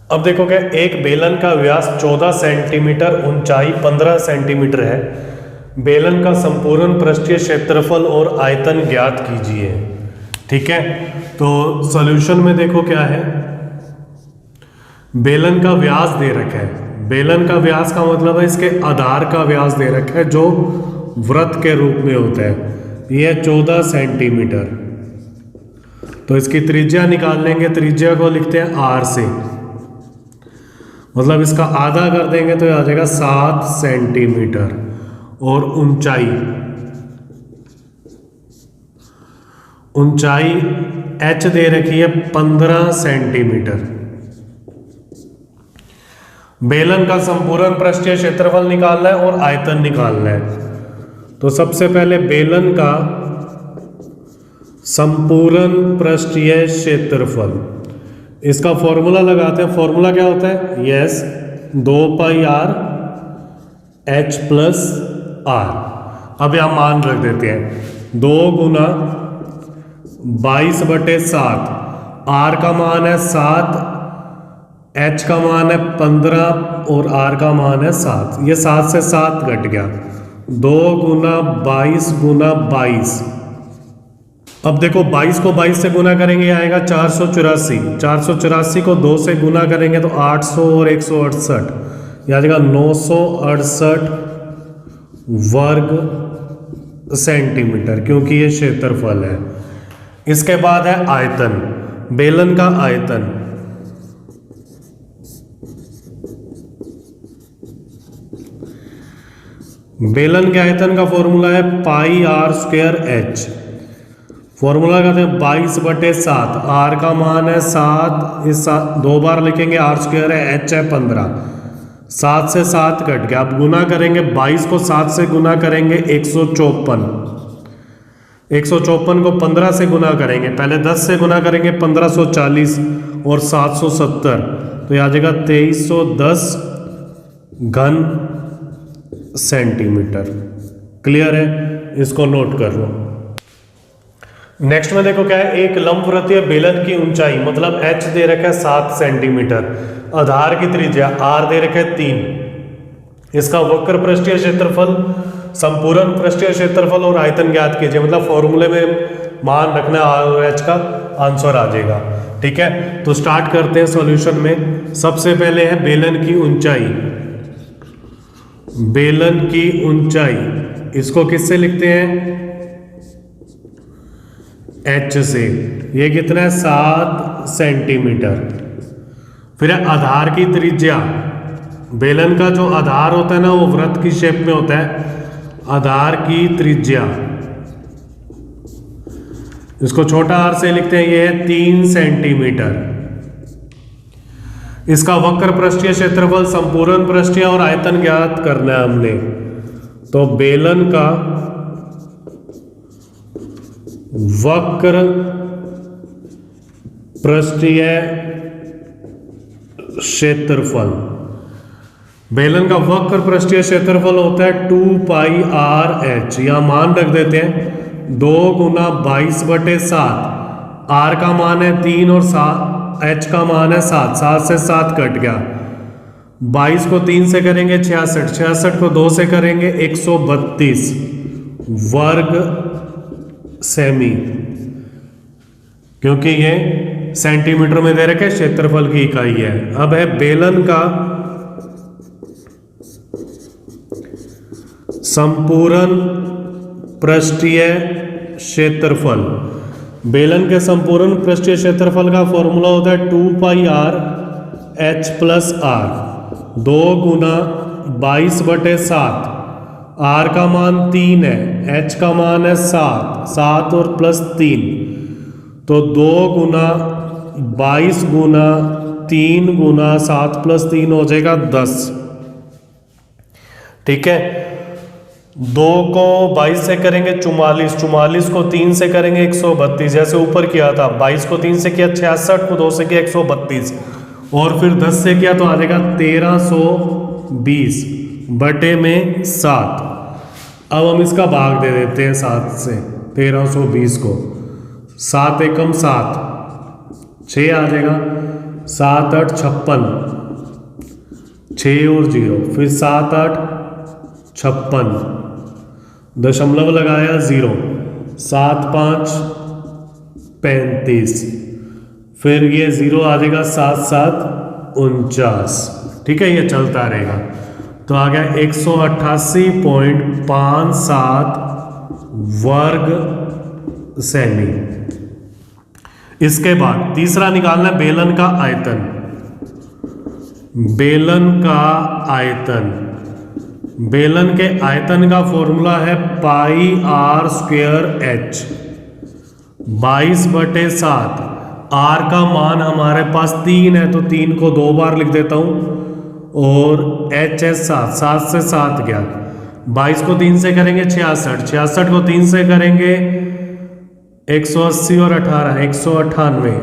अब देखो क्या, एक बेलन का व्यास 14 सेंटीमीटर, ऊंचाई 15 सेंटीमीटर है। बेलन का संपूर्ण पृष्ठीय क्षेत्रफल और आयतन ज्ञात कीजिए। ठीक है, तो सॉल्यूशन में देखो क्या है, बेलन का व्यास दे रखा है। बेलन का व्यास का मतलब है इसके आधार का व्यास दे रखा है जो वृत्त के रूप में होता है। यह 14 सेंटीमीटर। तो इसकी त्रिज्या निकाल लेंगे, त्रिज्या को लिखते हैं r से, मतलब इसका आधा कर देंगे तो आ जाएगा 7 सेंटीमीटर। और ऊंचाई h दे रखी है 15 सेंटीमीटर। बेलन का संपूर्ण पृष्ठीय क्षेत्रफल निकालना है और आयतन निकालना है। तो सबसे पहले बेलन का संपूर्ण पृष्ठीय क्षेत्रफल, इसका फॉर्मूला लगाते हैं। फॉर्मूला क्या होता है, यस, 2 पाई r h प्लस r। अब यहां मान रख देते हैं, 2 गुना 22/7, r का मान है 7, h का मान है 15 और r का मान है 7। ये 7 से 7 घट गया, 2 गुना 22 गुना 22। अब देखो 22 को 22 से गुना करेंगे आएगा 484। 484 को 2 से गुना करेंगे तो 800 और 168, यह आ जाएगा 968 वर्ग सेंटीमीटर, क्योंकि ये क्षेत्रफल है। इसके बाद है आयतन, बेलन का आयतन। बेलन के आयतन का फॉर्मूला है पाई r स्क्वायर h। फॉर्मूला कहते हैं 22/7, r का मान है 7, इस 2 बार लिखेंगे, r स्क्वायर है, h है 15, 7 से 7 कट गया। अब गुना करेंगे, 22 को 7 से गुना करेंगे 154, 154 को 15 से गुना करेंगे, पहले 10 से गुना करेंगे 1540 और 770, तो यह आ जाएगा 2310 घन सेंटीमीटर। क्लियर है, इसको नोट कर लो। नेक्स्ट में देखो क्या है, एक लंबवृत्तीय बेलन की ऊंचाई मतलब h दे रखा है 7 सेंटीमीटर, आधार की त्रिज्या r दे रखा है 3। इसका वक्र पृष्ठीय क्षेत्रफल, संपूर्ण पृष्ठीय क्षेत्रफल और आयतन ज्ञात कीजिए। मतलब फॉर्मूले में मान रखना r और h का, आंसर आ जाएगा। ठीक है, तो स्टार्ट करते हैं सॉल्यूशन में। सबसे पहले है बेलन की ऊंचाई। बेलन की ऊंचाई, इसको किससे लिखते हैं, h से। ये कितना है, 7 सेंटीमीटर। फिर आधार की त्रिज्या, बेलन का जो आधार होता है ना वो वृत्त की शेप में होता है। आधार की त्रिज्या, इसको छोटा r से लिखते हैं, ये है 3 सेंटीमीटर। इसका वक्र पृष्ठीय क्षेत्रफल, संपूर्ण पृष्ठीय और आयतन ज्ञात करना है हमने। तो बेलन का वक्र पृष्ठीय क्षेत्रफल, बेलन का वक्र पृष्ठीय क्षेत्रफल होता है 2 पाई r h। यहां मान रख देते हैं, 2 गुना 22/7, r का मान है 3 और h का मान है 7, 7 से 7 कट गया। 22 को 3 से करेंगे 66, 66 को 2 से करेंगे 132 वर्ग सेमी, क्योंकि ये सेंटीमीटर में दे रखे क्षेत्रफल की इकाई है। अब है बेलन का संपूर्ण पृष्ठीय क्षेत्रफल। बेलन के संपूर्ण पृष्ठीय क्षेत्रफल का फॉर्मूला होता है 2 पाई r h प्लस r। 2 गुना 22/7, r का मान 3 है, h का मान है 7, 7 और प्लस 3, तो 2 गुना 22 गुना 3 गुना 7 प्लस 3 हो जाएगा 10। ठीक है, 2 को 22 से करेंगे 44, 44 को 3 से करेंगे 132, जैसे ऊपर किया था। 22 को 3 से किया 66, को 2 से किया 132 और फिर 10 से किया तो आ जाएगा 1320 बटे में 7। अब हम इसका भाग दे देते हैं 7 से, 1320 को, 7 एकम 7, 6 आ जाएगा, 7 8 56, 6 और 0, फिर 7 8 56, दशमलव लगाया 0, 7 5 35, फिर ये 0 आ जाएगा 7 7 49। ठीक है, ये चलता रहेगा। तो आ गया 188.57 वर्ग सेमी। इसके बाद तीसरा निकालना है बेलन का आयतन। बेलन का आयतन, बेलन के आयतन का फॉर्मूला है पाई आर स्क्वायर एच, 22/7। आर का मान हमारे पास 3 है तो 3 को 2 बार लिख देता हूं, और एच है 7, 7 से 7 गया, 22 को 3 से करेंगे 66, 66 को 3 से करेंगे 180 और 18 198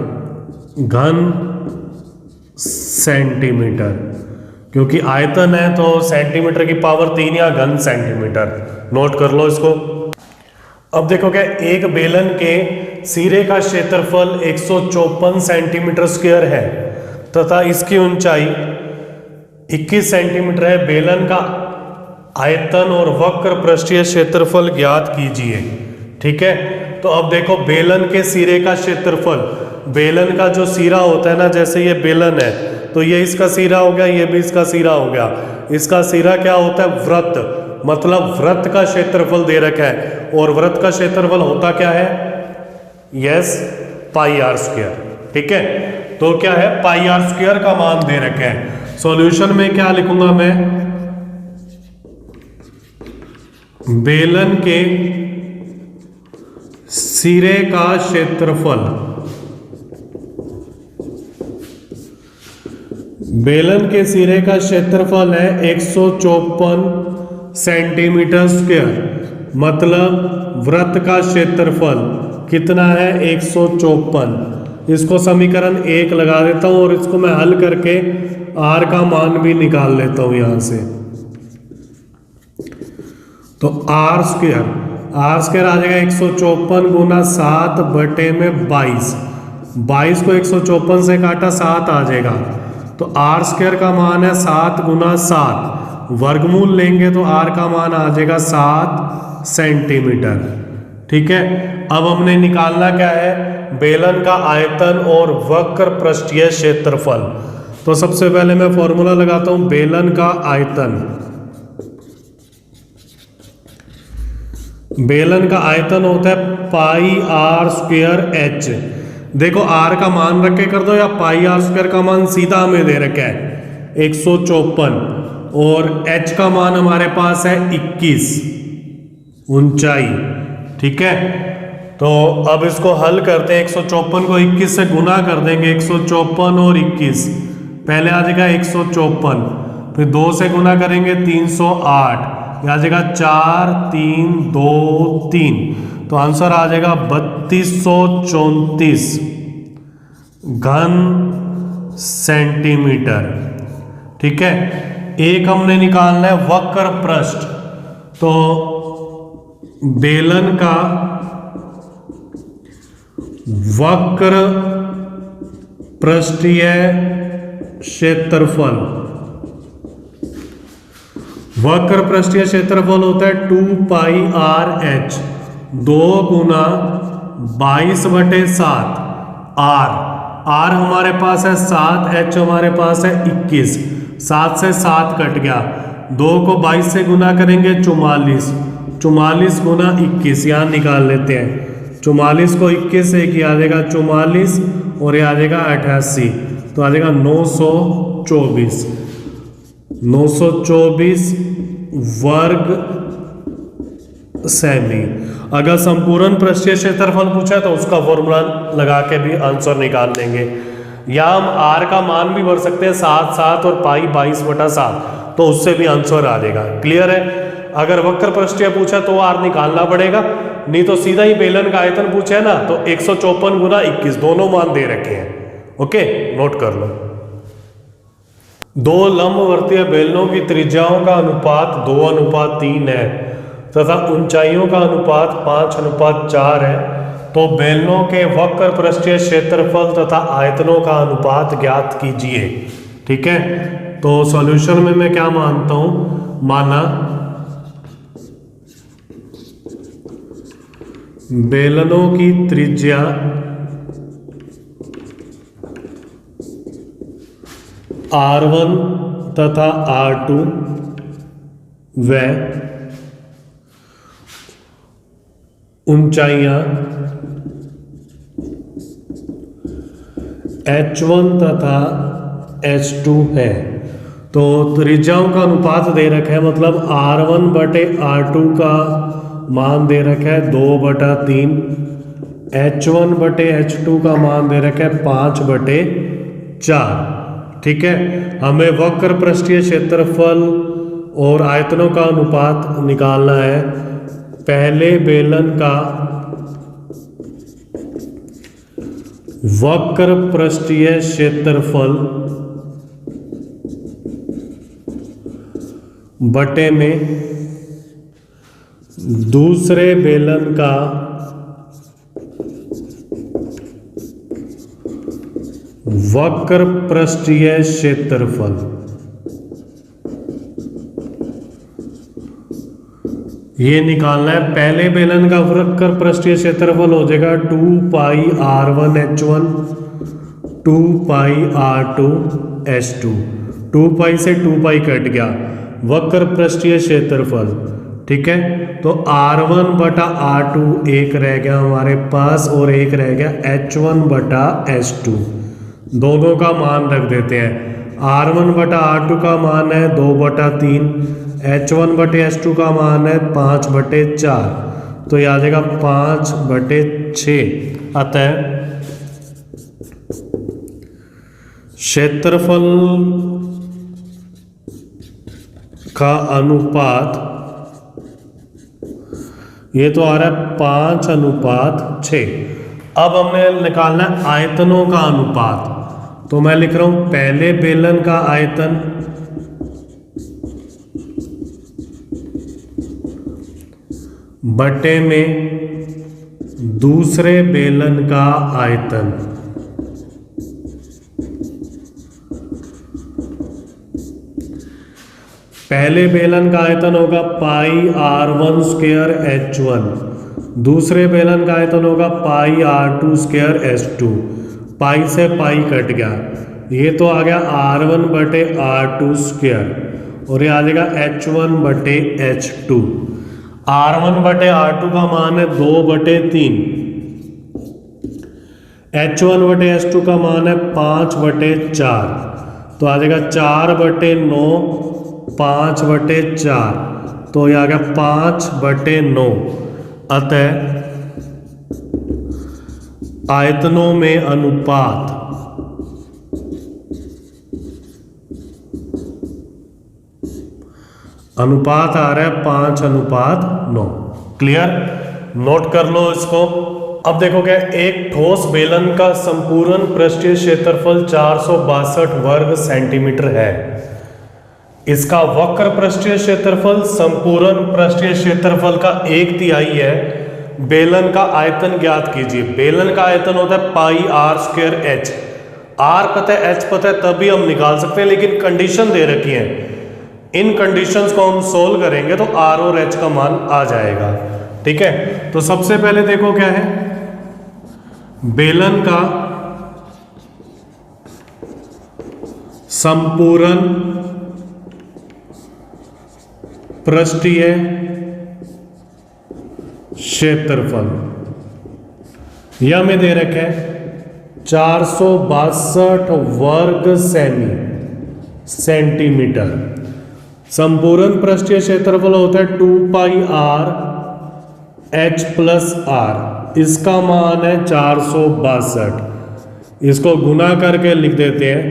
घन सेंटीमीटर। क्योंकि आयतन है तो सेंटीमीटर की पावर 3 या घन सेंटीमीटर, नोट कर लो इसको। अब देखो क्या, एक बेलन के सिरे का क्षेत्रफल 154 सेंटीमीटर स्क्वायर है तथा इसकी ऊंचाई 21 सेंटीमीटर है। बेलन का आयतन और वक्र पृष्ठीय क्षेत्रफल ज्ञात कीजिए। ठीक है, तो अब देखो बेलन के सिरे का क्षेत्रफल, बेलन का जो सिरा होता है ना, जैसे ये बेलन है तो ये इसका सिरा हो गया, ये भी इसका सिरा हो गया। इसका सिरा क्या होता है? वृत्त, मतलब वृत्त का क्षेत्रफल दे रखा है, और वृत्त का क्षेत्रफल होता क्या है? Yes, pi R square. ठीक है, तो क्या है? पाई आर स्क्वायर का मान दे रखा है। सॉल्यूशन में क्या लिखूंगा मैं? बेलन के सिरे का क्षेत्रफल, बेलन के सिरे का क्षेत्रफल है 154 सेंटीमीटर स्क्वायर, मतलब वृत्त का क्षेत्रफल कितना है? 154। इसको समीकरण 1 लगा देता हूं और इसको मैं हल करके आर का मान भी निकाल लेता हूं यहां से। तो आर स्क्वायर आ जाएगा 154 गुना 7 बटे में 22, 22 को 154 से काटा 7 आ जाएगा, तो आर स्क्वायर का मान है 7 गुना 7, वर्गमूल लेंगे तो आर का मान आ जाएगा 7 सेंटीमीटर। ठीक है, अब हमने निकालना क्या है? बेलन का आयतन और वक्र पृष्ठीय क्षेत्रफल। तो सबसे पहले मैं फॉर्मूला लगाता हूं बेलन का आयतन। बेलन का आयतन होता है पाई आर स्क्वायर एच। देखो आर का मान रख के कर दो, या पाई आर स्क्वायर का मान सीधा हमें दे रखा है 154, और एच का मान हमारे पास है 21 ऊंचाई। ठीक है, तो अब इसको हल करते हैं। 154 को 21 से गुना कर देंगे, 154 और 21, पहले आ जाएगा 154, फिर 2 से गुना करेंगे 308, आ जाएगा 4 3 2 3, तो आंसर आ जाएगा 3234 घन सेंटीमीटर। ठीक है, एक हमने निकालना है वक्र पृष्ठ। तो बेलन का वक्र पृष्ठीय क्षेत्रफल, वक्र पृष्ठीय क्षेत्रफल होता है 2 पाई आर एच, 2 गुना 22/7 आर। आर हमारे पास है 7, एच हमारे पास है 21, 7 से 7 कट गया, 2 को 22 से गुना करेंगे 44, 44 गुना 21 यहाँ निकाल लेते हैं। 44 को 21 से किया जाएगा 44, और ये आ जाएगा 88, तो आ जाएगा 924 वर्ग सेमी। अगर संपूर्ण पृष्ठीय क्षेत्रफल पूछा तो उसका फॉर्मूला लगा के भी आंसर निकाल लेंगे, या हम आर का मान भी भर सकते हैं 7 7 और पाई 22/7, तो उससे भी आंसर आ जाएगा। क्लियर है? अगर वक्र पृष्ठीय पूछा तो आर निकालना पड़ेगा, नहीं तो सीधा ही बेलन का आयतन पूछा है ना, तो 154 गुना 21 दोनों मान दे रखे हैं। ओके, नोट कर लो। दो लंबवर्तीय बेलनों की त्रिज्याओं का अनुपात 2:3 है तथा ऊंचाइयों का अनुपात 5:4 है, तो बेलनों के वक्र पृष्ठीय क्षेत्रफल तथा आयतनों का अनुपात ज्ञात कीजिए। ठीक है, तो सॉल्यूशन में मैं क्या मानता हूं, माना बेलनों की त्रिज्या R1 तथा R2 व ऊंचाइयां H1 तथा H2 है। तो त्रिज्याओं का अनुपात दे रखा है, मतलब R1 बटे R2 का मान दे रखा है 2/3, H1 बटे H2 का मान दे रखा है 5/4। ठीक है, हमें वक्र पृष्ठीय क्षेत्रफल और आयतनों का अनुपात निकालना है। पहले बेलन का वक्र पृष्ठीय क्षेत्रफल बटे में दूसरे बेलन का वक्र पृष्ठीय क्षेत्रफल, ये निकालना है। पहले बेलन का वक्र पृष्ठीय क्षेत्रफल हो जाएगा 2πr1h1 2πr2h2। 2π से 2π कट गया, वक्र पृष्ठीय क्षेत्रफल। ठीक है, तो R1 बटा R2 एक रह गया हमारे पास और एक रह गया H1 बटा H2। दोनों का मान रख देते हैं। R1 बटा R2 का मान है 2/3, H1 बटे H2 का मान है 5/4, तो ये आ जाएगा 5/6। अतः क्षेत्रफल का अनुपात ये तो आ रहा है 5:6। अब हमें निकालना है आयतनों का अनुपात, तो मैं लिख रहा हूं पहले बेलन का आयतन बटे में दूसरे बेलन का आयतन। पहले बेलन का आयतन होगा πr1² H1, दूसरे बेलन का आयतन होगा πr2² H2। पाई से पाई कट गया, ये तो आ गया R1 बटे R2² और ये आ जाएगा H1 बटे H2। R1 बटे R2 का मान है 2/3, H1 बटे H2 का मान है 5/4, तो आ जाएगा 4/9 5/4, तो ये आ गया 5/9। अतः आयतनों में अनुपात आ रहा है 5:9। क्लियर, नोट कर लो इसको। अब देखो क्या, एक ठोस बेलन का संपूर्ण पृष्ठीय क्षेत्रफल 462 वर्ग सेंटीमीटर है। इसका वक्र पृष्ठीय क्षेत्रफल संपूर्ण पृष्ठीय क्षेत्रफल का 1/3 है। बेलन का आयतन ज्ञात कीजिए। बेलन का आयतन होता है πr²h। r पता है, h पता है, तभी हम निकाल सकते हैं, लेकिन कंडीशन दे रखी है। इन कंडीशंस को हम सोल्व करेंगे तो r और h का मान आ जाएगा। ठीक है, तो सबसे पहले देखो क्या है, बेलन का संपूर्ण पृष्ठीय क्षेत्रफल यह में दे रखे है 462 वर्ग सेंटीमीटर। संपूर्ण पृष्ठीय क्षेत्रफल होता है 2πr(h+r), इसका मान है 462। इसको गुना करके लिख देते हैं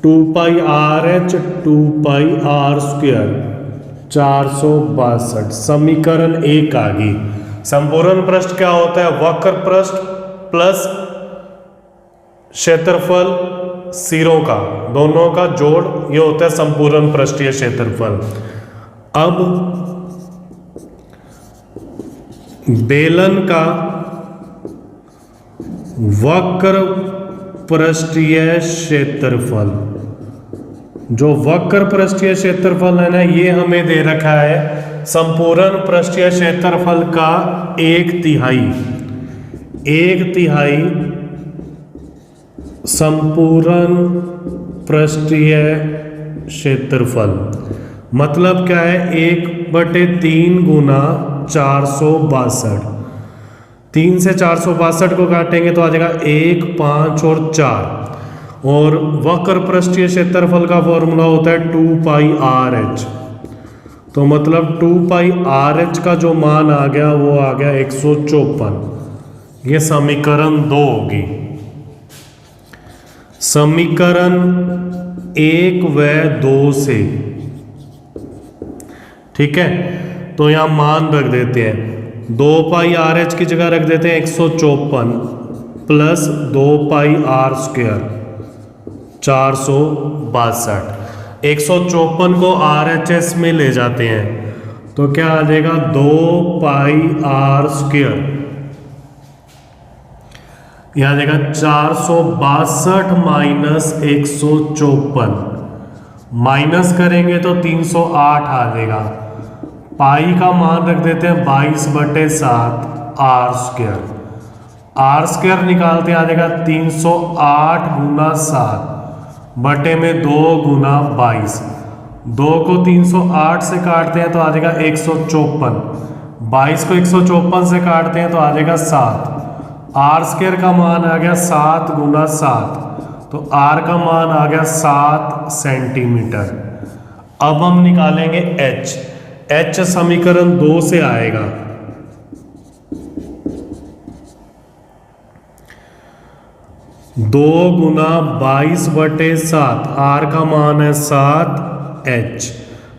2πr(h) 2πr², 462। समीकरण 1 आ गई। संपूर्ण पृष्ठ क्या होता है, वक्र पृष्ठ प्लस क्षेत्रफल सिरों का, दोनों का जोड़, ये होता है संपूर्ण पृष्ठीय क्षेत्रफल। अब बेलन का वक्र पृष्ठीय क्षेत्रफल, जो वक्र पृष्ठीय क्षेत्रफल है ना, ये हमें दे रखा है संपूर्ण पृष्ठीय क्षेत्रफल का 1/3, 1/3 संपूर्ण पृष्ठीय क्षेत्रफल। मतलब क्या है, 1/3 गुना 462। 3 से 462 को काटेंगे तो आ जाएगा 1, 5 और 4। और वक्र पृष्ठीय क्षेत्रफल का फॉर्मूला होता है 2πRh। तो मतलब 2πRh का जो मान आ गया वो आ गया 154। ये समीकरण 2 होगी। समीकरण 1 व 2 से, ठीक है, तो यहां मान रख देते हैं। 2πRh की जगह रख देते हैं 154 प्लस 2πr², 462। 154 को RHS में ले जाते हैं तो क्या आ जाएगा 2πr², यह आ जाएगा 462 माइनस 154, माइनस करेंगे तो 308 आ जाएगा। पाई का मान रख देते हैं 22/7 r², r² निकालते आ जाएगा 308 गुना 7 बटे में 2 गुना 22। 2 को 308 से काटते हैं तो आ जाएगा 154। 22 को 154 से काटते हैं तो आ जाएगा 7। r² का मान आ गया 7 गुना 7, तो r का मान आ गया 7 सेंटीमीटर। अब हम निकालेंगे h। h समीकरण 2 से आएगा। दो गुना 22/7, r का मान है 7, h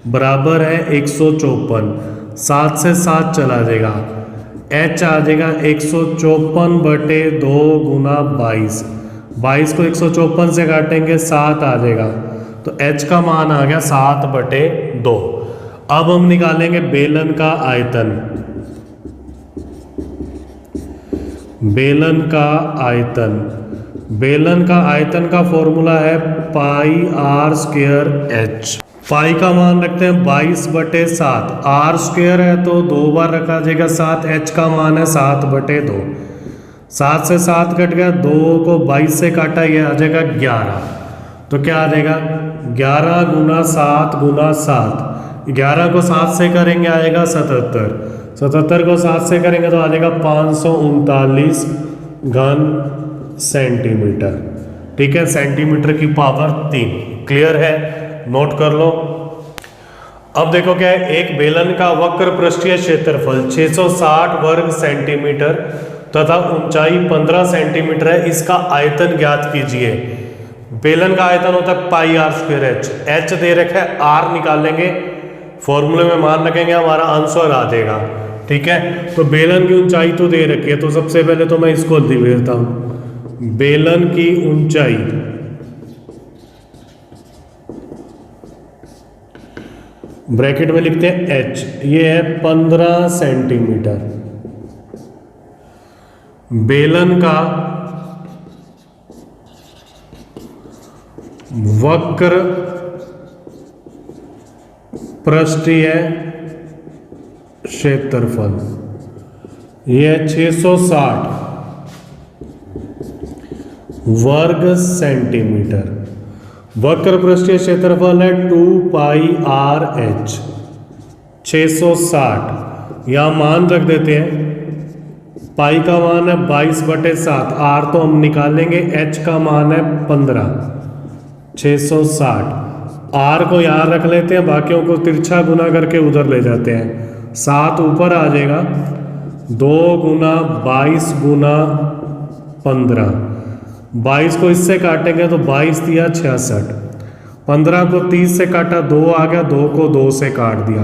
बराबर है 154। 7 से 7 चला जाएगा, h आ जाएगा 154/2 गुना 22। 22 को 154 से काटेंगे 7 आ जाएगा, तो h का मान आ गया 7/2। अब हम निकालेंगे बेलन का आयतन। बेलन का आयतन, बेलन का आयतन का फॉर्मूला है πr²h। पाई का मान रखते हैं 22/7, r² है तो 2 बार रखा जाएगा 7, h का मान है 7/2। 7 से 7 कट गया, 2 को 22 से काटा, ये आ जाएगा 11। तो क्या आ जाएगा 11 गुना 7 गुना 7। 11 को 7 से करेंगे आएगा 77। 77 को 7 से करेंगे तो आ जाएगा 539 घन सेंटीमीटर। ठीक है, सेंटीमीटर की पावर 3। क्लियर है, नोट कर लो। अब देखो क्या है, एक बेलन का वक्र पृष्ठीय क्षेत्रफल 660 वर्ग सेंटीमीटर तथा ऊंचाई 15 सेंटीमीटर है। इसका आयतन ज्ञात कीजिए। बेलन का आयतन होता है πr²h। h दे रखा है, r निकाल लेंगे, फॉर्मूले में मान रखेंगे, हमारा आंसर आ जाएगा। ठीक है, तो बेलन की ऊंचाई तो दे रखी है, तो सबसे पहले तो मैं इसको लिख देता हूं। बेलन की ऊंचाई ब्रैकेट में लिखते हैं h, ये है 15 सेंटीमीटर। बेलन का वक्र पृष्ठीय क्षेत्रफल ये 660 वर्ग सेंटीमीटर। वक्र पृष्ठीय क्षेत्रफल है 2πRh 660। यहां मान रख देते हैं, पाई का मान है 22/7, r तो हम निकालेंगे, h का मान है 15। 660 r को यहां रख लेते हैं, बाकियों को तिरछा गुना करके उधर ले जाते हैं। 7 ऊपर आ जाएगा, 2 गुना 22 गुना 15। 22 को इससे काटेंगे तो 22 दिया 66। 15 को 30 से काटा, 2 आ गया, 2 को 2 से काट दिया,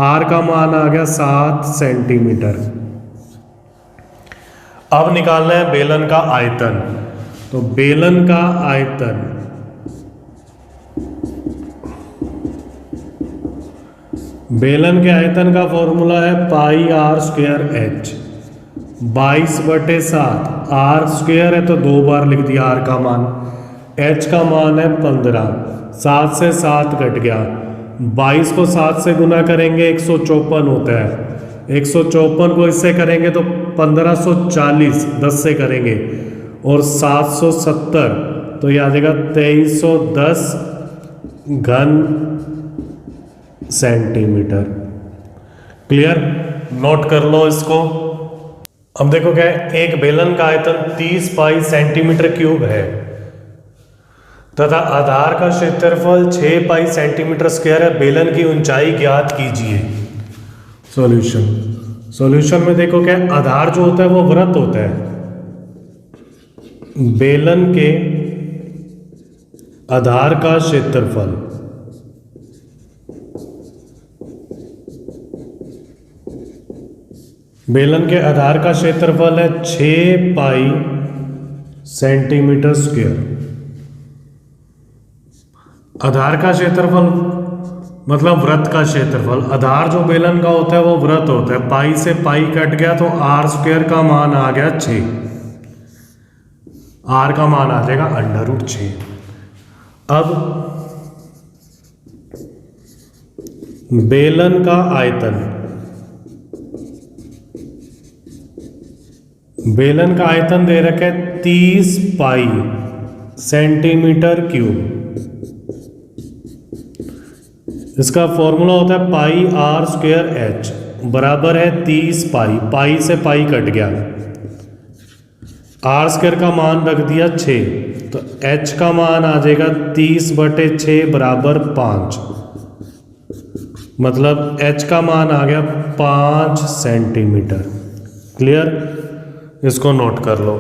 r का मान आ गया 7 सेंटीमीटर। अब निकालना है बेलन का आयतन। तो बेलन का आयतन, बेलन के आयतन का फॉर्मूला है πr²h। 22/7, आर स्क्वायर है तो 2 बार लिख दिया आर का मान, एच का मान है 15, 7 से 7 कट गया, 22 को 7 से गुना करेंगे 154 होता है, 154 को इससे करेंगे तो 1540, 10 से करेंगे, और 770 तो ये आ जाएगा 2310 घन सेंटीमीटर। क्लियर, नोट कर लो इसको। अब देखो क्या है, एक बेलन का आयतन 30 पाई सेंटीमीटर क्यूब है तथा आधार का क्षेत्रफल 6 पाई सेंटीमीटर स्क्वायर है। बेलन की ऊंचाई ज्ञात कीजिए। सॉल्यूशन में देखो क्या है, आधार जो होता है वो वृत्त होता है। बेलन के आधार का क्षेत्रफल बेलन के आधार का क्षेत्रफल है 6 पाई सेंटीमीटर स्क्वायर। आधार का क्षेत्रफल मतलब वृत्त का क्षेत्रफल। आधार जो बेलन का होता है वो वृत्त होता है। पाई से पाई कट गया तो आर स्क्वायर का मान आ गया 6, आर का मान आ जाएगा √6। अब बेलन का आयतन, बेलन का आयतन दे रखा है 30 पाई सेंटीमीटर क्यूब। इसका फॉर्मूला होता है पाई आर स्क्वायर एच बराबर है 30 पाई, पाई से पाई कट गया, आर स्क्वायर का मान रख दिया 6 तो एच का मान आ जाएगा 30/6 बराबर 5, मतलब एच का मान आ गया 5 सेंटीमीटर। क्लियर, इसको नोट कर लो।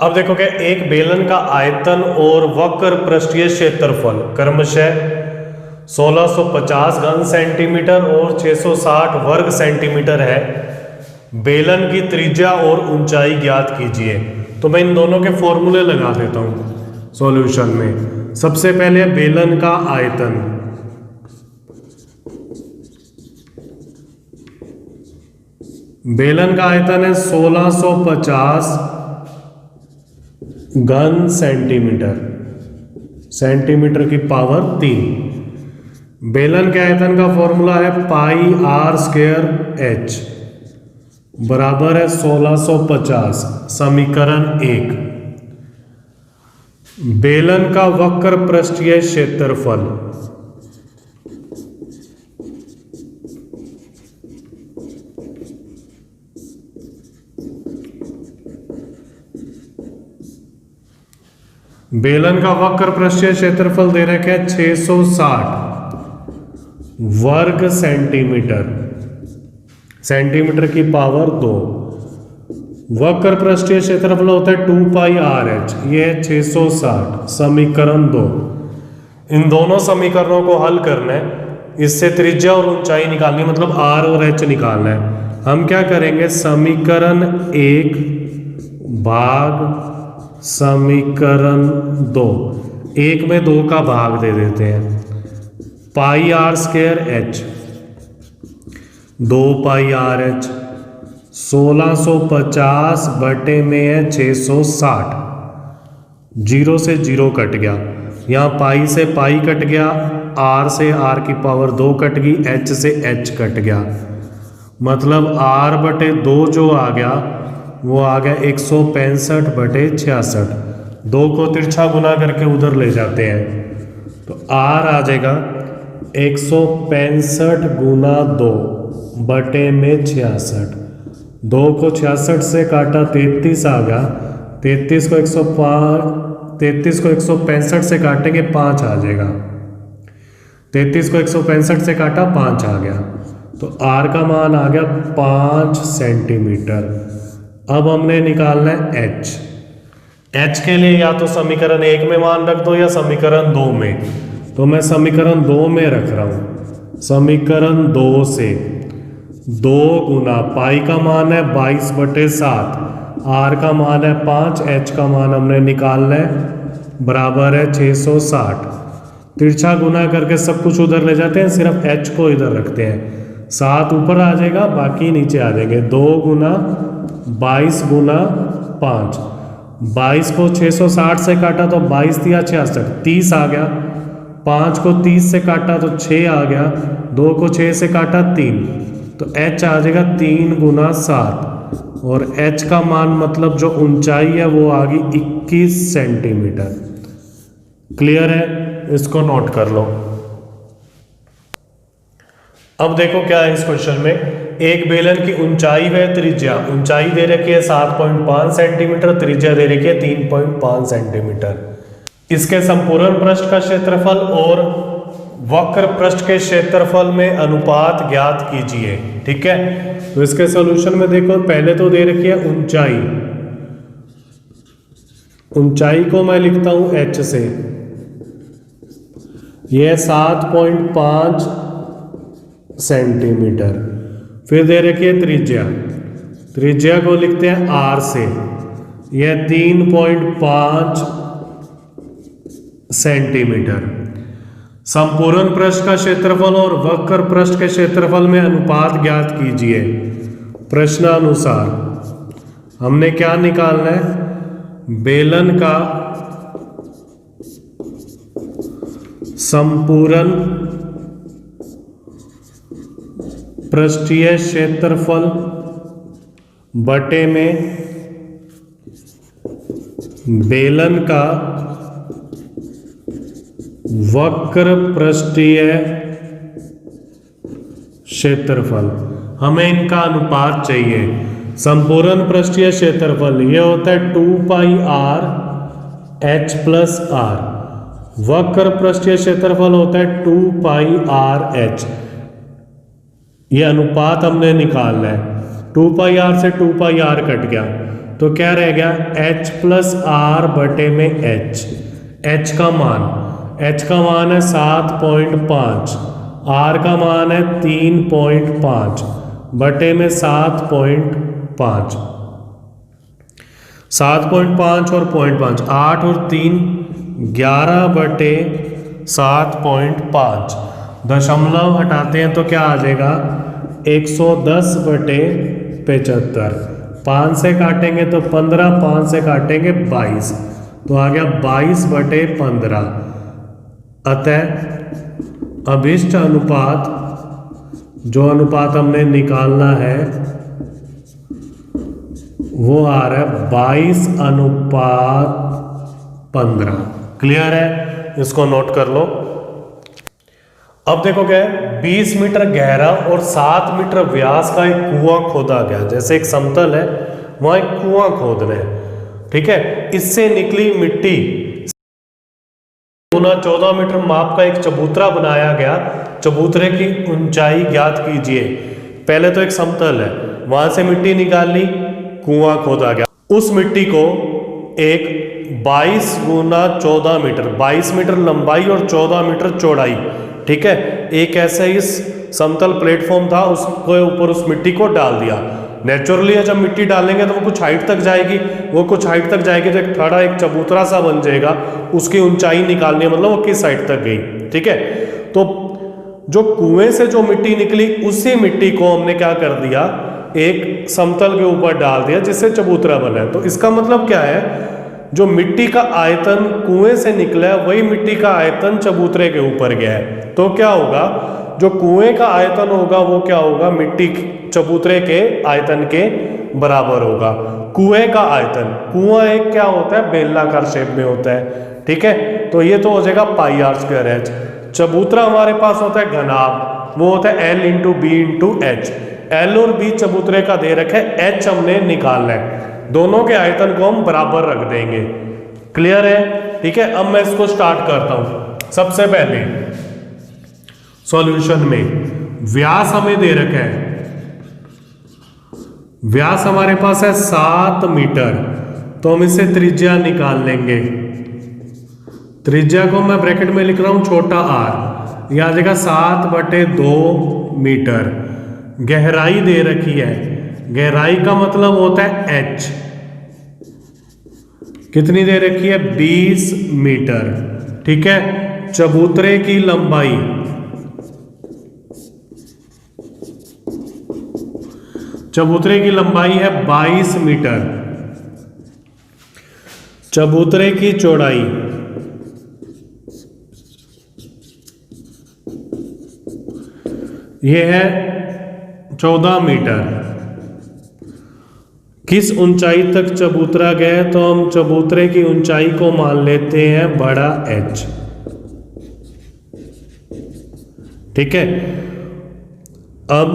अब देखो क्या, एक बेलन का आयतन और वक्र पृष्ठीय क्षेत्रफल क्रमशः 1650 घन सेंटीमीटर और 660 वर्ग सेंटीमीटर है। बेलन की त्रिज्या और ऊंचाई ज्ञात कीजिए। तो मैं इन दोनों के फॉर्मूले लगा देता हूं सॉल्यूशन में। सबसे पहले बेलन का आयतन, बेलन का आयतन है 1650 घन सेंटीमीटर, सेंटीमीटर की पावर 3। बेलन के आयतन का फॉर्मूला है पाई आर स्क्वायर एच बराबर है 1650, समीकरण 1। बेलन का वक्र पृष्ठीय क्षेत्रफल, बेलन का वक्र पृष्ठीय क्षेत्रफल दे रखे है 660 वर्ग सेंटीमीटर, सेंटीमीटर की पावर 2। वक्र पृष्ठीय क्षेत्रफल होता है 2 पाई आर एच, ये है 660, समीकरण 2। इन दोनों समीकरणों को हल करना है, इससे त्रिज्या और ऊंचाई निकालनी, मतलब आर और एच निकालना है। हम क्या करेंगे, समीकरण 1 भाग समीकरण 2, 1 में 2 का भाग दे देते हैं। Pi R square H 2 pi R H 1650 बटे में है 660, 0 से 0 कट गया, यहाँ पाई से पाई कट गया, आर से आर की पावर 2 कट गई, एच से एच कट गया, मतलब आर बटे 2 जो आ गया वो आ गया 165/66। 2 को तिरछा गुना करके उधर ले जाते हैं तो आर आ जाएगा 165 गुना 2 बटे में 66। 2 को 66 से काटा 33 आ गया, 33 को 165 से काटेंगे 5 आ जाएगा, 33 को 165 से काटा 5 आ गया, तो आर का मान आ गया 5 सेंटीमीटर। अब हमने निकालना है एच। एच के लिए या तो समीकरण 1 में मान रख दो या समीकरण 2 में, तो मैं समीकरण 2 में रख रहा हूं। समीकरण 2 से 2 गुना पाई का मान है 22/7, आर का मान है 5, एच का मान हमने निकालना है बराबर है 660। तिरछा गुना करके सब कुछ उधर ले जाते हैं, सिर्फ एच को इधर रखते हैं, 7 ऊपर आ जाएगा, बाकी नीचे आ जाएंगे। 2 गुना 22 गुना 5, 22 को 660 से काटा तो 22 दिया 66, 30 आ गया। 5 को 30 से काटा तो 6 आ गया। 2 को 6 से काटा 3, तो h आ जाएगा 3 गुना 7, और h का मान मतलब जो ऊंचाई है वो आ गई 21 सेंटीमीटर। क्लियर है, इसको नोट कर लो। अब देखो क्या है इस क्वेश्चन में, एक बेलन की ऊंचाई व त्रिज्या, ऊंचाई दे रखी है 7.5 सेंटीमीटर, त्रिज्या दे रखी है 3.5 सेंटीमीटर। इसके संपूर्ण पृष्ठ का क्षेत्रफल और वक्र पृष्ठ के क्षेत्रफल में अनुपात ज्ञात कीजिए। ठीक है, तो इसके सॉल्यूशन में देखो, पहले तो दे रखी है ऊंचाई, ऊंचाई को मैं लिखता हूं h से, यह 7.5 सेंटीमीटर। फिर दे रखी है त्रिज्या, त्रिज्या को लिखते हैं r से, यह 3.5 सेंटीमीटर। संपूर्ण पृष्ठ का क्षेत्रफल और वक्र पृष्ठ के क्षेत्रफल में अनुपात ज्ञात कीजिए। प्रश्नानुसार हमने क्या निकालना है, बेलन का संपूर्ण पृष्ठीय क्षेत्रफल बटे में बेलन का वक्र पृष्ठीय क्षेत्रफल, हमें इनका अनुपात चाहिए। संपूर्ण पृष्ठीय क्षेत्रफल ये होता है 2 पाई r h प्लस r, वक्र पृष्ठीय क्षेत्रफल होता है 2 पाई r h। ये अनुपात हमने निकालना है, 2 पाई r से 2 पाई r कट गया तो क्या रह गया, h प्लस r बटे में h। h का मान है 7.5, r का मान है 3.5 बटे में 7.5, 7.5 और 0.5, 8 और 3 11 बटे 7.5, दशमलव हटाते हैं तो क्या आ जाएगा 110 बटे 75, 5 से काटेंगे तो 15, 5 से काटेंगे 22, तो आ गया 22 बटे 15। अतः अभिष्ट अनुपात, जो अनुपात हमने निकालना है वो आ रहा है 22 अनुपात 15। क्लियर है, इसको नोट कर लो। अब देखो क्या है, 20 मीटर गहरा और 7 मीटर व्यास का एक कुआं खोदा गया। जैसे एक समतल है वहां एक कुआं खोद रहे हैं, ठीक है। इससे निकली मिट्टी 14 मीटर माप का एक चबूतरा बनाया गया। चबूतरे की ऊंचाई ज्ञात कीजिए। पहले तो एक समतल है, वहां से मिट्टी निकाल ली, कुआं खोदा गया। उस मिट्टी को एक 22 गुना 14 मीटर, 22 मीटर लंबाई और 14 मीटर चौड़ाई, ठीक है, एक ऐसे ही समतल प्लेटफॉर्म था, उसके ऊपर उस मिट्टी को डाल दिया। नेचुरली जब मिट्टी डालेंगे तो वो कुछ हाइट तक जाएगी, वो कुछ हाइट तक जाएगी तो एक थोड़ा एक चबूतरा सा बन जाएगा। उसकी ऊंचाई निकालनी है, मतलब वो किस हाइट तक गई, ठीक है। तो जो कुएं से जो मिट्टी निकली उसी मिट्टी को हमने क्या कर दिया, एक समतल के ऊपर डाल दिया जिससे चबूतरा बना है। तो इसका मतलब क्या है, जो मिट्टी का आयतन कुएं से निकला है वही मिट्टी का आयतन चबूतरे के ऊपर गया है। तो क्या होगा, जो कुएं का आयतन होगा वो क्या होगा, मिट्टी चबूतरे के आयतन के बराबर होगा। कुएं का आयतन, कुआं एक क्या होता है, बेलनाकार शेप में होता है, ठीक है। तो ये तो हो जाएगा पाई आर स्क्वायर एच। चबूतरा हमारे पास होता है घनाभ, वो होता है L into B into H. L और बी चबूतरे का दे रखा है, एच हमने निकालना है। दोनों के आयतन को हम बराबर रख देंगे। क्लियर है, ठीक है। अब मैं इसको स्टार्ट करता हूं। सबसे पहले सॉल्यूशन में व्यास हमें दे रखा है, व्यास हमारे पास है 7 मीटर, तो हम इसे त्रिज्या निकाल लेंगे। त्रिज्या को मैं ब्रैकेट में लिख रहा हूं छोटा r, यह आ जाएगा 7/2 मीटर। गहराई दे रखी है, गहराई का मतलब होता है h, कितनी दे रखी है 20 मीटर, ठीक है। चबूतरे की लंबाई चबूतरे की लंबाई है 22 मीटर, चबूतरे की चौड़ाई यह है 14 मीटर। किस ऊंचाई तक चबूतरा गया, तो हम चबूतरे की ऊंचाई को मान लेते हैं बड़ा H। ठीक है, अब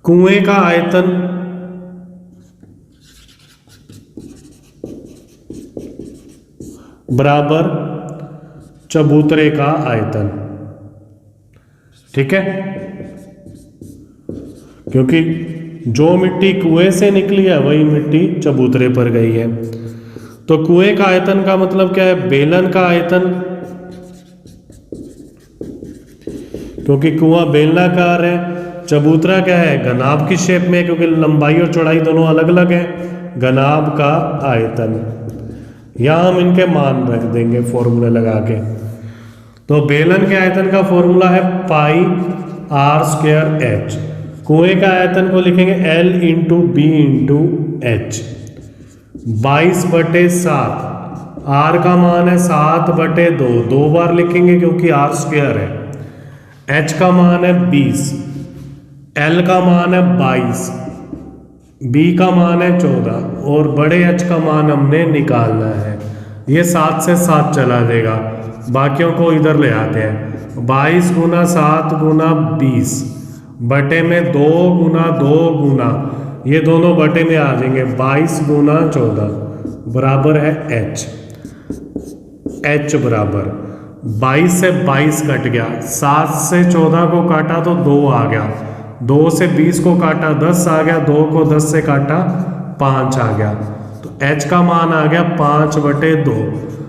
कुएं का आयतन बराबर चबूतरे का आयतन। ठीक है, क्योंकि जो मिट्टी कुएं से निकली है वही मिट्टी चबूतरे पर गई है। तो कुएं का आयतन का मतलब क्या है, बेलन का आयतन, क्योंकि कुआं बेलनाकार है। चबूतरा क्या है, घनाभ की शेप में, क्योंकि लंबाई और चौड़ाई दोनों अलग अलग है। घनाभ का आयतन, यहां हम इनके मान रख देंगे फॉर्मूले लगा के। तो बेलन के आयतन का फॉर्मूला है पाई आर स्क्वायर एच। कुएं का आयतन को लिखेंगे L into B into H. 22/7, R का मान है 7/2, 2 बार लिखेंगे क्योंकि आर स्क्वायर है। एच का मान है 20, एल का मान है 22, बी का मान है 14 और बड़े एच का मान हमने निकालना है। ये 7 से 7 चला देगा, बाकियों को इधर ले आते हैं। 22 गुना 7 गुना 20 बटे में 2 गुना 2 गुना, ये दोनों बटे में आ जाएंगे 22 गुना 14 बराबर है एच। एच बराबर 22 से 22 कट गया, 7 से 14 को काटा तो 2 आ गया, 2 से 20 को काटा 10 आ गया, 2 को 10 से काटा 5 आ गया। तो h का मान आ गया 5/2।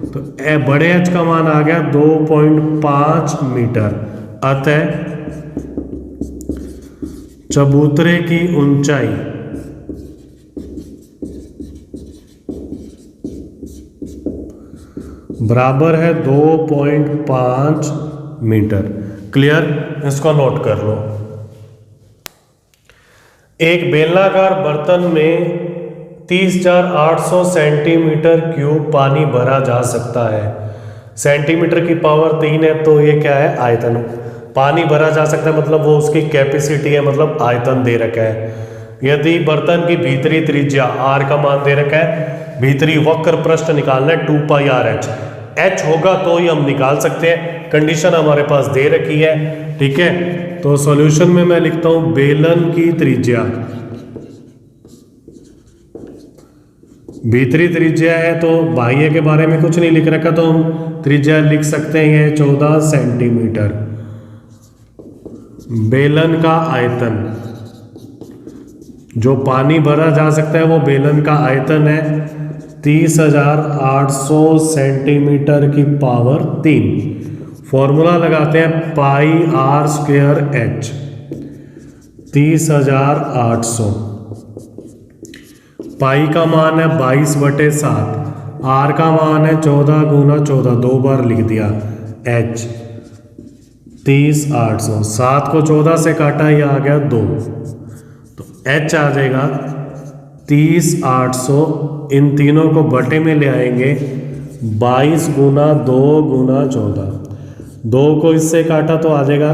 तो बड़े h का मान आ गया 2.5 मीटर। अतः चबूतरे की ऊंचाई बराबर है 2.5 मीटर। क्लियर, इसको नोट कर लो। एक बेलनाकार बर्तन में 30,800 सेंटीमीटर क्यूब पानी भरा जा सकता है। सेंटीमीटर की पावर 3 है, तो ये क्या है, आयतन। पानी भरा जा सकता है मतलब वो उसकी कैपेसिटी है, मतलब आयतन दे रखा है। यदि बर्तन की भीतरी त्रिज्या r का मान दे रखा है, भीतरी वक्र पृष्ठ निकालना है 2πr h होगा तो ही हम निकाल सकते हैं। कंडीशन हमारे पास दे रखी है। ठीक है, तो सॉल्यूशन में मैं लिखता हूं बेलन की त्रिज्या, भीतरी त्रिज्या है तो बाह्य के बारे में कुछ नहीं लिख रखा, तो हम त्रिज्या लिख सकते हैं 14 सेंटीमीटर। बेलन का आयतन, जो पानी भरा जा सकता है वो बेलन का आयतन है 30,800 सेंटीमीटर की पावर 3। फॉर्मूला लगाते हैं पाई आर स्क्वायर एच। 30,800, पाई का मान है 22/7, आर का मान है 14 गुना 14, 2 बार लिख दिया एच। 30,800, 7 को 14 से काटा, ये आ गया 2, तो एच आ जाएगा 30,800। इन तीनों को बटे में ले आएंगे 22 गुना 2 गुना 14, 2 को इससे काटा तो आ जाएगा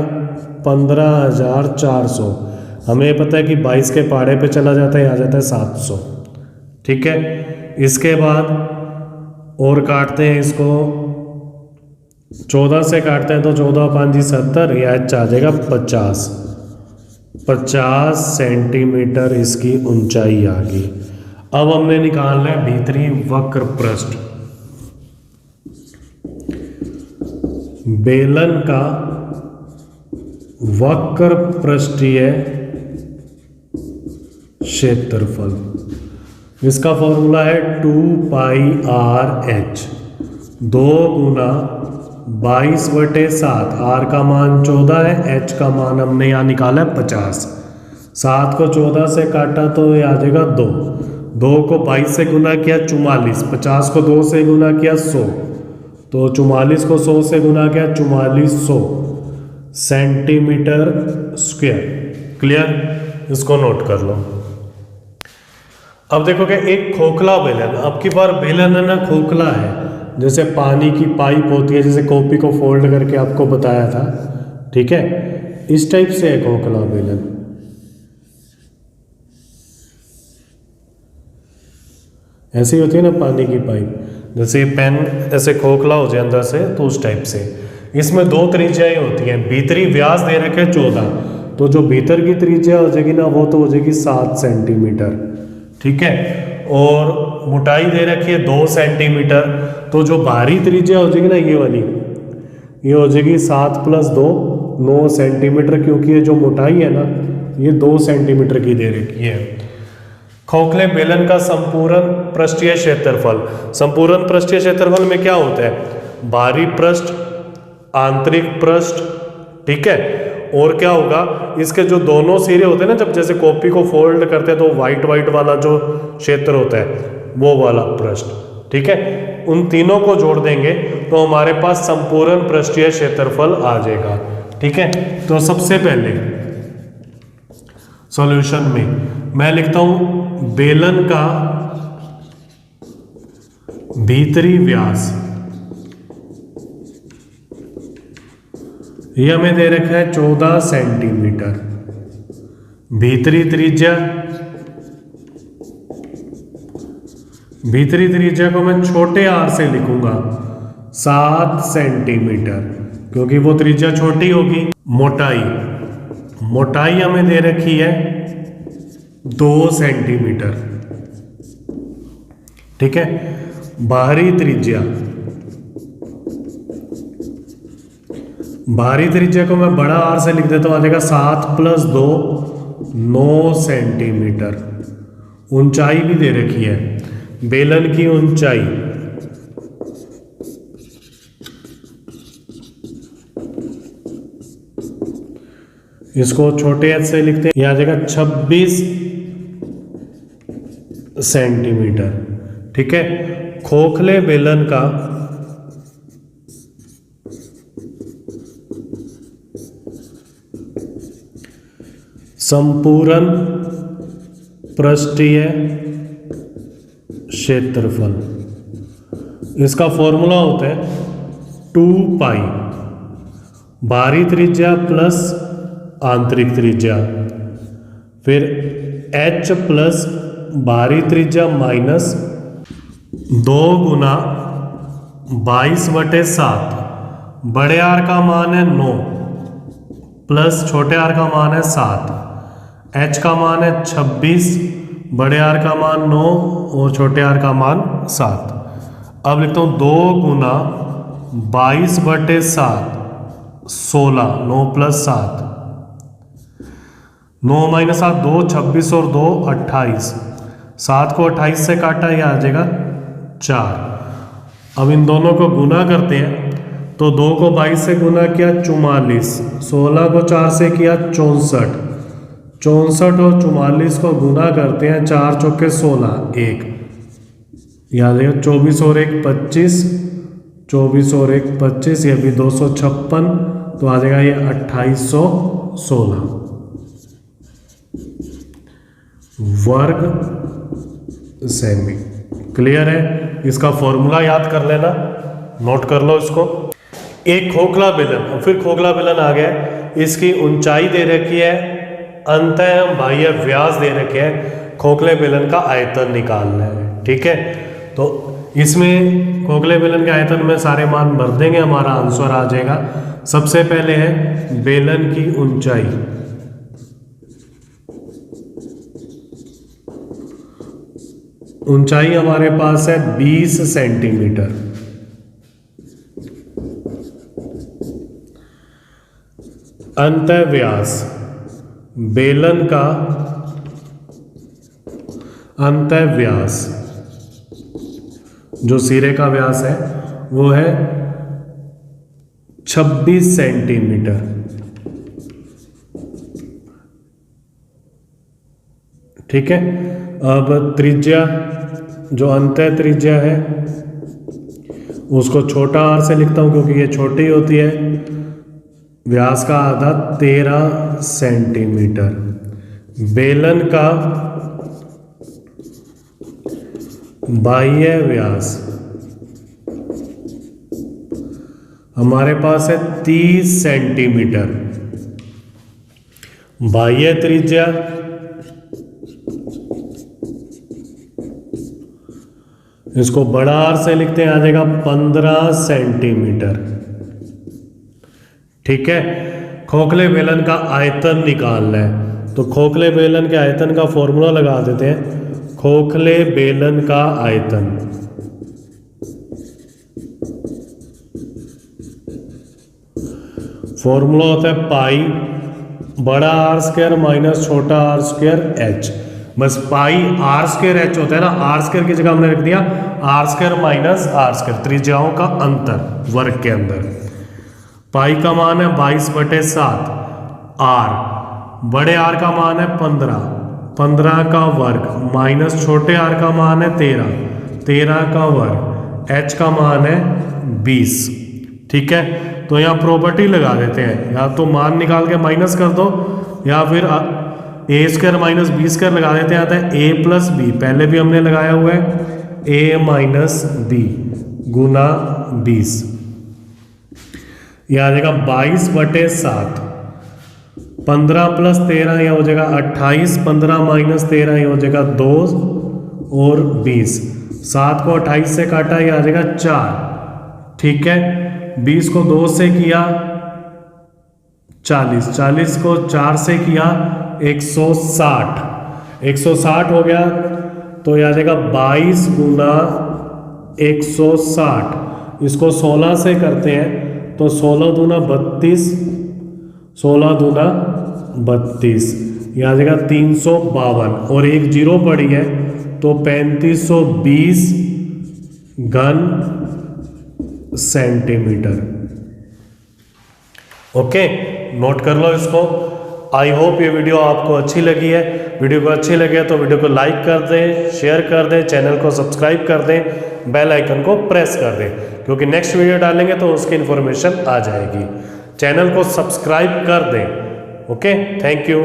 15,400। हमें पता है कि 22 के पहाड़े पे चला जाता है, आ जाता है 700। ठीक है, इसके बाद और काटते हैं इसको, 14 से काटते हैं तो 14 5 70, या एच आ जाएगा 50 सेंटीमीटर इसकी ऊंचाई आ गई। अब हमने निकालना है भीतरी वक्र पृष्ठ। बेलन का वक्र पृष्ठीय क्षेत्रफल, इसका फॉर्मूला है 2πr/h। 2 गुना 22/7, आर का मान 14 है, एच का मान हमने यहाँ निकाला है 50। 7 को 14 से काटा तो ये आ जाएगा 2, 2 को 22 से गुना किया 44, 50 को 2 से गुना किया 100, तो 44 को 100 से गुना किया 4400। Centimetre square. क्लियर, इसको नोट कर लो। अब देखोगे एक खोखला बेलन, अब की बार बेलन है ना खोखला है, जैसे पानी की पाइप होती है, जैसे कॉपी को फोल्ड करके आपको बताया था, ठीक है, इस टाइप से है खोखला बेलन। ऐसी होती है ना पानी की पाइप, जैसे पेन ऐसे खोखला हो जाए अंदर से, तो उस टाइप से। इसमें दो त्रिज्याएं होती हैं, भीतरी व्यास दे रखे 14, तो जो भीतर की त्रिज्या हो जाएगी ना वो तो हो जाएगी 7 सेंटीमीटर, ठीक है, और मोटाई दे रखी है 2 सेंटीमीटर, तो जो बाहरी त्रिज्या हो जाएगी ना ये वाली, ये हो जाएगी 7 + 2 9 सेंटीमीटर, क्योंकि ये जो मोटाई है ना ये 2 सेंटीमीटर की दे रखी है। खोखले बेलन का संपूर्ण पृष्ठीय क्षेत्रफल। संपूर्ण पृष्ठीय क्षेत्रफल में क्या होता है, बाहरी पृष्ठ, आंतरिक पृष्ठ, ठीक है, और क्या होगा, इसके जो दोनों सिरे होते हैं ना, जब जैसे कॉपी को फोल्ड करते हैं तो वाइट वाइट वाला जो क्षेत्र होता है वो वाला पृष्ठ, ठीक है, उन तीनों को जोड़ देंगे तो हमारे पास संपूर्ण पृष्ठीय क्षेत्रफल आ जाएगा, ठीक है। तो सबसे पहले सॉल्यूशन में मैं लिखता हूं बेलन का भीतरी व्यास, ये हमें दे रखा है 14 सेंटीमीटर, भीतरी त्रिज्या, भीतरी त्रिज्या को मैं छोटे आर से लिखूंगा 7 सेंटीमीटर, क्योंकि वो त्रिज्या छोटी होगी। मोटाई, मोटाई हमें दे रखी है 2 सेंटीमीटर, ठीक है। बाहरी त्रिज्या, बाहरी त्रिज्या को मैं बड़ा आर से लिख देता हूं, आ जाएगा 7 + 2 9 सेंटीमीटर। ऊंचाई भी दे रखी है, बेलन की ऊंचाई, इसको छोटे एच से लिखते हैं, यह आ जाएगा 26 सेंटीमीटर, ठीक है। खोखले बेलन का संपूर्ण पृष्ठीय क्षेत्रफल, इसका फॉर्मूला होता है 2 पाई बाहरी त्रिज्या प्लस आंतरिक त्रिज्या, फिर h प्लस बाहरी त्रिज्या माइनस 2 गुना 22/7, बड़े आर का मान है 9 प्लस छोटे आर का मान है 7, h का मान है 26, बड़े आर का मान 9 और छोटे आर का मान 7। अब लिखता हूँ 2 गुना 22/7 16, 9 + 7, 9 - 7 2, 26 और 2 28, 7 को 28 से काटा, यह आ जाएगा 4। अब इन दोनों को गुना करते हैं, तो 2 को 22 से गुना किया 44, 16 को 4 से किया 64, 64 और 44 को गुना करते हैं, 4 चौके 16, 1, याद है 24 और 1 25, 24 और 1 25, ये भी 256, तो आ जाएगा ये 2816 वर्ग सेमी। क्लियर है, इसका फॉर्मूला याद कर लेना, नोट कर लो इसको। एक खोखला बेलन, फिर खोखला बेलन आ गया, इसकी ऊंचाई दे रखी है, अंतः बाह्य व्यास दे रखे हैं, खोखले बेलन का आयतन निकालना है, ठीक है। तो इसमें खोखले बेलन के आयतन में सारे मान भर देंगे, हमारा आंसर आ जाएगा। सबसे पहले है बेलन की ऊंचाई, ऊंचाई हमारे पास है 20 सेंटीमीटर, अंतःव्यास, बेलन का अंतःव्यास जो सिरे का व्यास है वो है 26 सेंटीमीटर, ठीक है। अब त्रिज्या, जो अंतः त्रिज्या है उसको छोटा आर से लिखता हूं क्योंकि ये छोटी होती है, व्यास का आधा 13 सेंटीमीटर। बेलन का बाह्य व्यास हमारे पास है 30 सेंटीमीटर। बाह्य त्रिज्या इसको बड़ा आर से लिखते हैं, आ जाएगा 15 सेंटीमीटर। ठीक है। खोखले बेलन का आयतन निकालना है, तो खोखले बेलन के आयतन का फॉर्मूला लगा देते हैं। खोखले बेलन का आयतन फॉर्मूला होता है पाई बड़ा आर स्क्वायर माइनस छोटा आर स्क्वायर एच। बस पाई आर स्क्वायर एच होता है ना, आर स्क्वायर की जगह हमने रख दिया R square minus R square, त्रिज्याओं का अंतर वर्ग के अंदर। पाई का मान है 22/7। आर बड़े आर का मान है 15 का वर्ग माइनस छोटे आर का मान है 13 का वर्ग, एच का मान है 20। ठीक है। तो यहाँ प्रॉपर्टी लगा देते हैं, या तो मान निकाल के माइनस कर दो या फिर ए स्क्वायर माइनस बी स्क्वायर लगा देते हैं। आता है ए प्लस बी, पहले भी हमने लगाया हुआ है, ए माइनस बी गुना 20। यह आ जाएगा 22/7। 15 + 13 यह हो जाएगा 28, 15 - 13 यह हो जाएगा 2 और 20। 7 को 28 से काटा, यह आ जाएगा 4। ठीक है। 20 को 2 से किया 40, 40 को 4 से किया 160, 160 हो गया। तो यह आ जाएगा 22 गुना 160। इसको 16 से करते हैं तो 16 दूना 32, 16 दूना 32, यह आ जाएगा 352 और एक जीरो पड़ी है तो 3520 घन सेंटीमीटर। ओके, नोट कर लो इसको। आई होप ये वीडियो आपको अच्छी लगी है। वीडियो को अच्छी लगे तो वीडियो को लाइक कर दें, शेयर कर दें, चैनल को सब्सक्राइब कर दें, बेल आइकन को प्रेस कर दें, क्योंकि नेक्स्ट वीडियो डालेंगे तो उसकी इन्फॉर्मेशन आ जाएगी। चैनल को सब्सक्राइब कर दें। Okay, thank you.